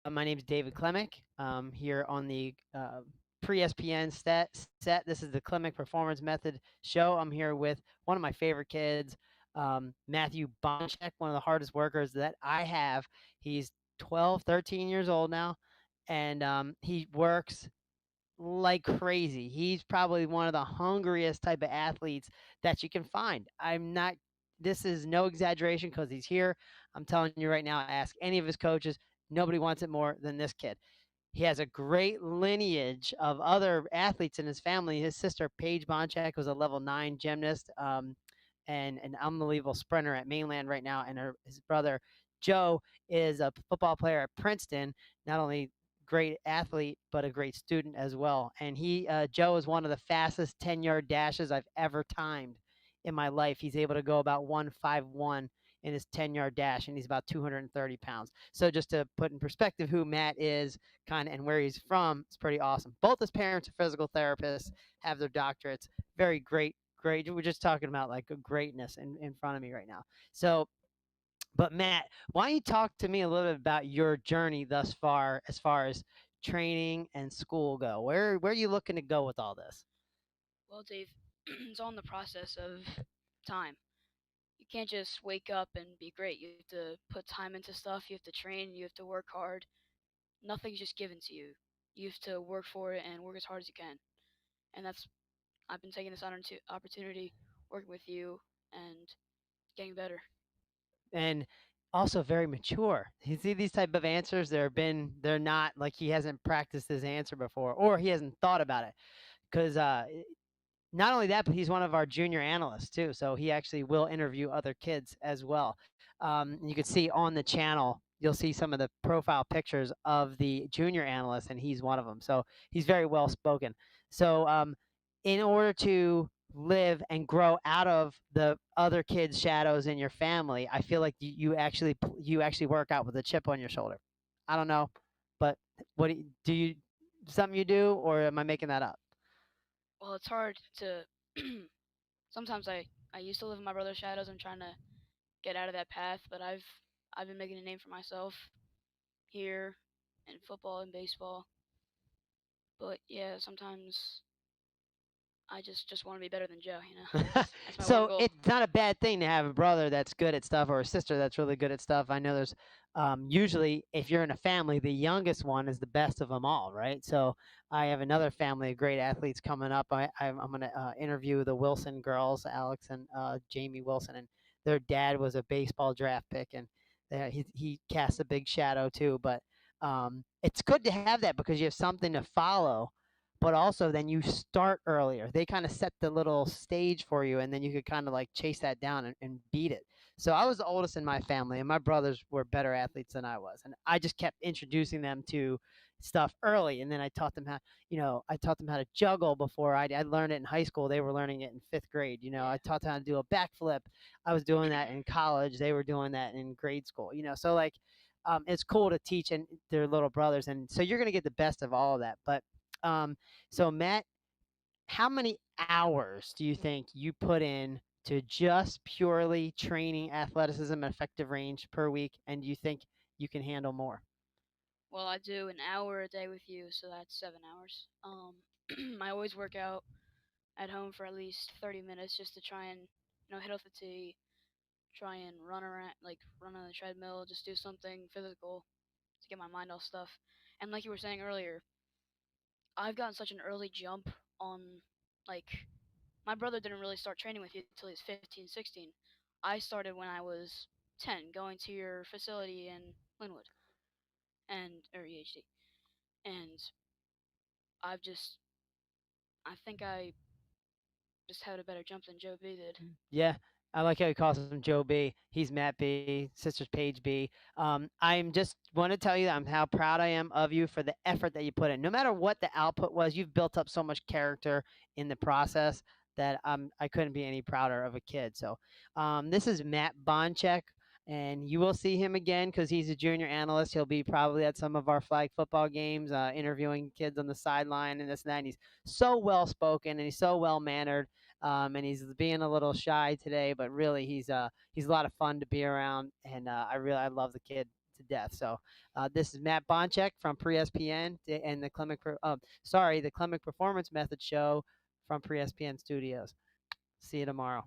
My name is David Klemick. Here on the Pre-Spn set. This is the Klemick Performance Method show. I'm here with one of my favorite kids, Matthew Bonchek, one of the hardest workers that I have. He's 12, 13 years old now, and he works like crazy. He's probably one of the hungriest type of athletes that you can find. This is no exaggeration because he's here. I'm telling you right now, ask any of his coaches. Nobody wants it more than this kid. He has a great lineage of other athletes in his family. His sister, Paige Bonchak, was a level 9 gymnast and an unbelievable sprinter at Mainland right now. And his brother, Joe, is a football player at Princeton, not only great athlete, but a great student as well. And Joe is one of the fastest 10-yard dashes I've ever timed in my life. He's able to go about 151 in his 10-yard dash, and he's about 230 pounds. So just to put in perspective who Matt is, kind of, and where he's from, it's pretty awesome. Both his parents are physical therapists, have their doctorates. Very great. We're just talking about like a greatness in front of me right now. So, but Matt, why don't you talk to me a little bit about your journey thus far, as far as training and school go? Where are you looking to go with all this? Well, Dave, it's all in the process of time. You can't just wake up and be great. You have to put time into stuff. You have to train. You have to work hard. Nothing's just given to you. You have to work for it and work as hard as you can. And that's I've been taking this opportunity, working with you and getting better. And also very mature. You see these type of answers, they're not like he hasn't practiced his answer before or he hasn't thought about it. Because not only that, but he's one of our junior analysts too. So he actually will interview other kids as well. You can see on the channel, you'll see some of the profile pictures of the junior analysts, and he's one of them. So he's very well spoken. So in order to live and grow out of the other kids' shadows in your family, I feel like you actually work out with a chip on your shoulder. I don't know, but what do you something you do, or am I making that up? Well, it's hard to. Sometimes I used to live in my brother's shadows. I'm trying to get out of that path, but I've been making a name for myself here in football and baseball. But yeah, sometimes I just want to be better than Joe. That's my one So goal. it's not a bad thing to have a brother that's good at stuff or a sister that's really good at stuff. I know there's usually, if you're in a family, the youngest one is the best of them all, right? So I have another family of great athletes coming up. I'm going to interview the Wilson girls, Alex and Jamie Wilson, and their dad was a baseball draft pick, and he casts a big shadow too. But it's good to have that because you have something to follow, but also then you start earlier. They kind of set the little stage for you, and then you could kind of like chase that down and beat it. So I was the oldest in my family, and my brothers were better athletes than I was, and I just kept introducing them to stuff early, and then I taught them how to juggle before I learned it in high school. They were learning it in fifth grade. I Yeah. taught them how to do a backflip. I was doing that in college. They were doing that in grade school. So like. It's cool to teach and their little brothers, and so you're going to get the best of all of that. But um, so, Matt, how many hours do you think you put in to just purely training athleticism and effective range per week? And do you think you can handle more? Well, I do an hour a day with you, so that's 7 hours. I always work out at home for at least 30 minutes just to try and hit off the tee, try and run around, like run on the treadmill, just do something physical to get my mind off stuff. And like you were saying earlier, I've gotten such an early jump on, like, my brother didn't really start training with you until he was 15, 16. I started when I was 10, going to your facility in Linwood or EHD, and I've just I think I just had a better jump than Joe B did. Yeah, I like how he calls him Joe B. He's Matt B. Sister's Paige B. I'm just want to tell you that I'm how proud I am of you for the effort that you put in. No matter what the output was, you've built up so much character in the process that I couldn't be any prouder of a kid. So this is Matt Bonchek. And you will see him again because he's a junior analyst. He'll be probably at some of our flag football games, interviewing kids on the sideline and this and that. And he's so well spoken and he's so well mannered, and he's being a little shy today, but really he's a lot of fun to be around, and I love the kid to death. So this is Matt Bonchek from Pre-SPN and the the Climic Performance Method Show from Pre-SPN Studios. See you tomorrow.